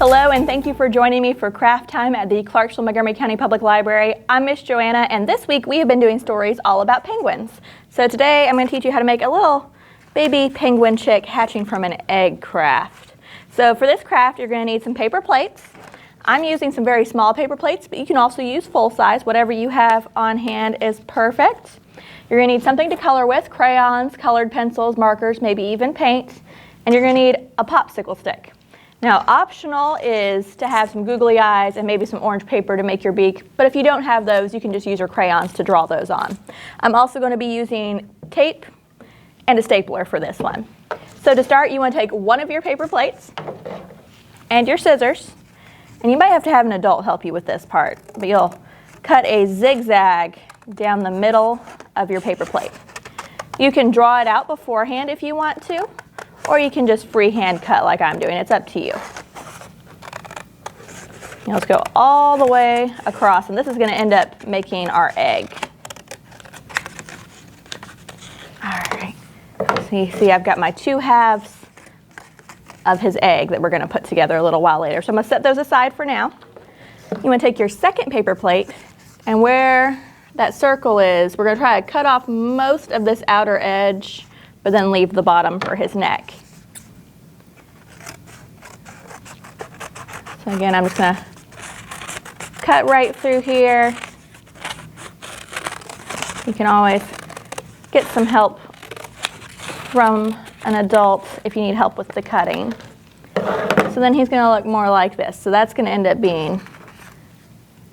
Hello, and thank you for joining me for craft time at the Clarksville-Montgomery County Public Library. I'm Miss Joanna, and this week we have been doing stories all about penguins. So today I'm going to teach you how to make a little baby penguin chick hatching from an egg craft. So for this craft, you're going to need some paper plates. I'm using some very small paper plates, but you can also use full size. Whatever you have on hand is perfect. You're going to need something to color with: crayons, colored pencils, markers, maybe even paint. And you're going to need a popsicle stick. Now, optional is to have some googly eyes and maybe some orange paper to make your beak, but if you don't have those, you can just use your crayons to draw those on. I'm also going to be using tape and a stapler for this one. So to start, you want to take one of your paper plates and your scissors, and you might have to have an adult help you with this part, but you'll cut a zigzag down the middle of your paper plate. You can draw it out beforehand if you want to, or you can just freehand cut like I'm doing. It's up to you. Now let's go all the way across, and this is going to end up making our egg. All right. So you see I've got my two halves of his egg that we're going to put together a little while later. So I'm going to set those aside for now. You want to take your second paper plate, and where that circle is, we're going to try to cut off most of this outer edge, but then leave the bottom for his neck. So again, I'm just going to cut right through here. You can always get some help from an adult if you need help with the cutting. So then he's going to look more like this. So that's going to end up being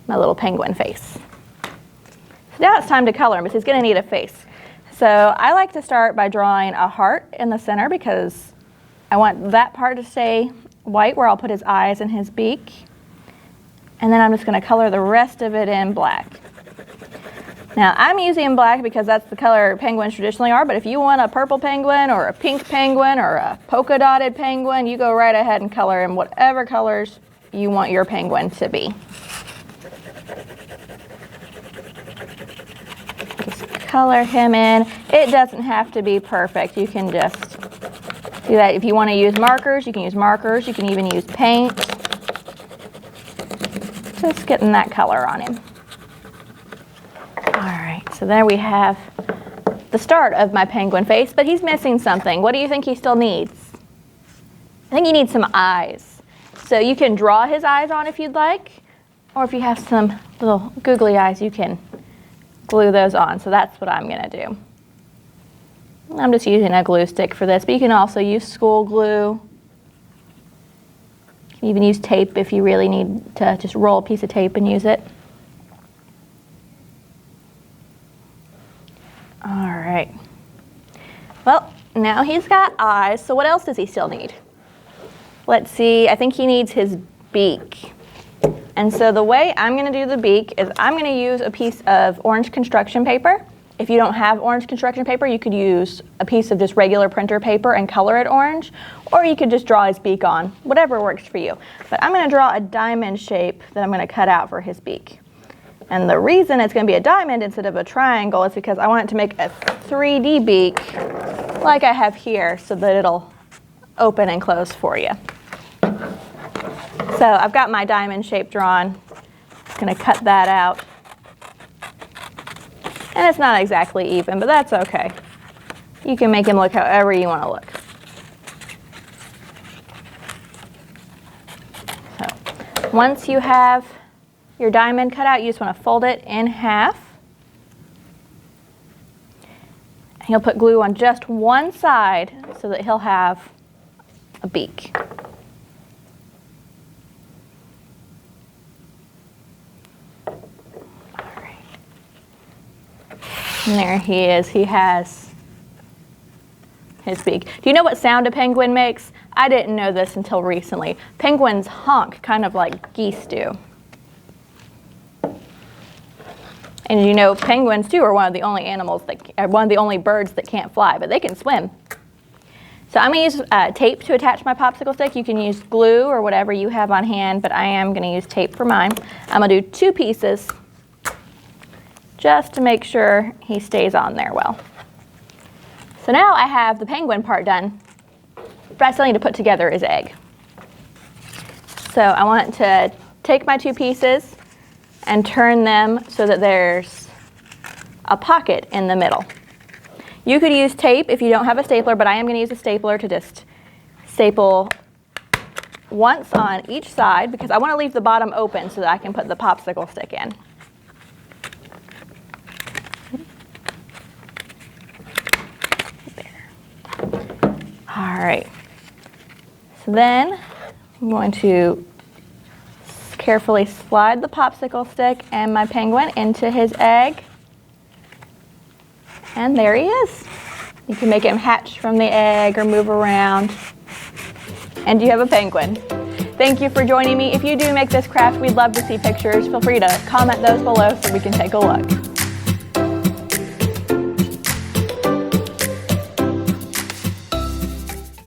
my little penguin face. So now it's time to color him, because he's going to need a face. So I like to start by drawing a heart in the center, because I want that part to stay white where I'll put his eyes and his beak. And then I'm just going to color the rest of it in black. Now I'm using black because that's the color penguins traditionally are, but if you want a purple penguin or a pink penguin or a polka dotted penguin, you go right ahead and color in whatever colors you want your penguin to be. Color him in. It doesn't have to be perfect. You can just do that. If you want to use markers, you can use markers. You can even use paint. Just getting that color on him. All right, so there we have the start of my penguin face, but he's missing something. What do you think he still needs? I think he needs some eyes. So you can draw his eyes on if you'd like, or if you have some little googly eyes, you can glue those on. So that's what I'm going to do. I'm just using a glue stick for this, but you can also use school glue. You can even use tape if you really need to just roll a piece of tape and use it. All right. Well, now he's got eyes, so what else does he still need? Let's see, I think he needs his beak. And so the way I'm going to do the beak is I'm going to use a piece of orange construction paper. If you don't have orange construction paper, you could use a piece of just regular printer paper and color it orange, or you could just draw his beak on, whatever works for you. But I'm going to draw a diamond shape that I'm going to cut out for his beak. And the reason it's going to be a diamond instead of a triangle is because I want it to make a 3D beak like I have here, so that it'll open and close for you. So I've got my diamond shape drawn. I'm going to cut that out. And it's not exactly even, but that's okay. You can make him look however you want to look. So once you have your diamond cut out, you just want to fold it in half. And you'll put glue on just one side so that he'll have a beak. And there he is. He has his beak. Do you know what sound a penguin makes? I didn't know this until recently. Penguins honk, kind of like geese do. And you know, penguins too are one of the only birds that can't fly, but they can swim. So I'm going to use tape to attach my popsicle stick. You can use glue or whatever you have on hand, but I am going to use tape for mine. I'm going to do 2 pieces just to make sure he stays on there well. So now I have the penguin part done, but I still need to put together his egg. So I want to take my two pieces and turn them so that there's a pocket in the middle. You could use tape if you don't have a stapler, but I am going to use a stapler to just staple once on each side because I want to leave the bottom open so that I can put the popsicle stick in. All right. So then I'm going to carefully slide the popsicle stick and my penguin into his egg. And there he is. You can make him hatch from the egg or move around. And you have a penguin. Thank you for joining me. If you do make this craft, we'd love to see pictures. Feel free to comment those below so we can take a look.